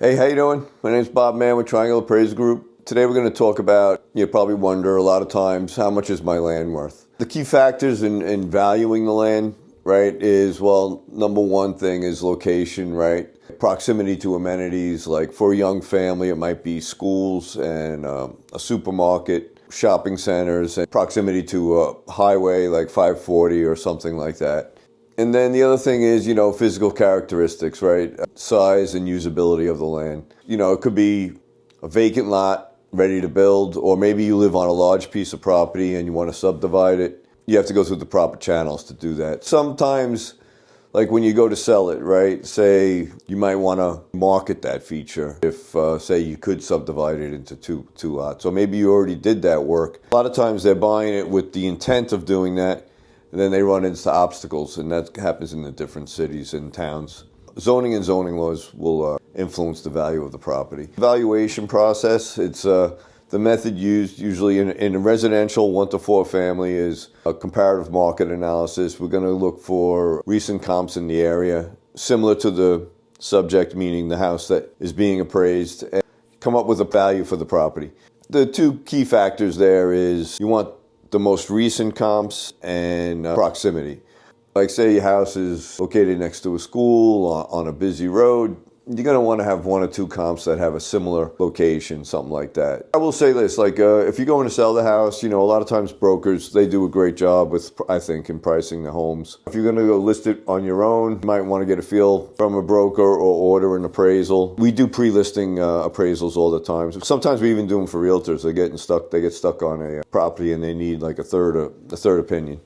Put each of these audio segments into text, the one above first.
Hey, how you doing? My name's Bob Mann with Triangle Appraisal Group. Today we're going to talk about, you probably wonder a lot of times, how much is my land worth? The key factors in valuing the land, right, is, well, number one thing is location, right? Proximity to amenities, like for a young family, it might be schools and a supermarket, shopping centers, and proximity to a highway like 540 or something like that. And then the other thing is, physical characteristics, right? Size and usability of the land. It could be a vacant lot ready to build, or maybe you live on a large piece of property and you want to subdivide it. You have to go through the proper channels to do that. Sometimes, like when you go to sell it, right? Say you might want to market that feature if, say, you could subdivide it into two lots. So maybe you already did that work. A lot of times they're buying it with the intent of doing that, and then they run into obstacles, and that happens in the different cities and towns. Zoning and zoning laws will influence the value of the property. Valuation process, it's the method used usually in a residential 1 to 4 family is a comparative market analysis. We're going to look for recent comps in the area, similar to the subject, meaning the house that is being appraised, and come up with a value for the property. The two key factors there is you want the most recent comps and proximity. Like say your house is located next to a school on a busy road, you're going to want to have 1 or 2 comps that have a similar location, something like that. I will say this, like if you're going to sell the house, a lot of times brokers, they do a great job with, I think, in pricing the homes. If you're going to go list it on your own, you might want to get a feel from a broker or order an appraisal. We do pre-listing appraisals all the time. Sometimes we even do them for realtors. They get stuck on a property and they need like a third opinion.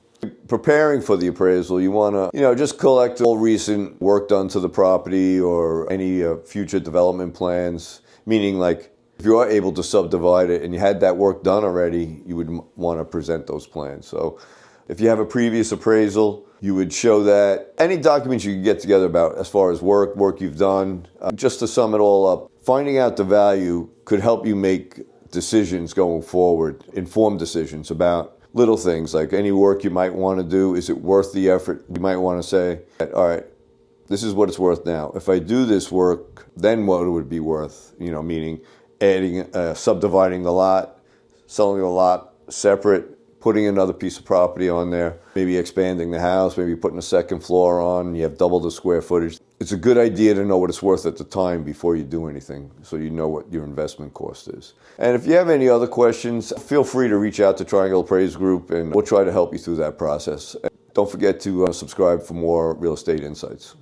Preparing for the appraisal, you want to, just collect all recent work done to the property or any future development plans, meaning like if you are able to subdivide it and you had that work done already, you would want to present those plans. So if you have a previous appraisal, you would show that. Any documents you can get together about as far as work you've done, just to sum it all up, finding out the value could help you make decisions going forward, informed decisions about little things like any work you might want to do. Is it worth the effort? You might want to say, all right, this is what it's worth now. If I do this work, then what would it be worth? Meaning adding, subdividing the lot, selling the lot separate, putting another piece of property on there, maybe expanding the house, maybe putting a second floor on, you have double the square footage. It's a good idea to know what it's worth at the time before you do anything, so you know what your investment cost is. And if you have any other questions, feel free to reach out to Triangle Appraisal Group, and we'll try to help you through that process. And don't forget to subscribe for more real estate insights.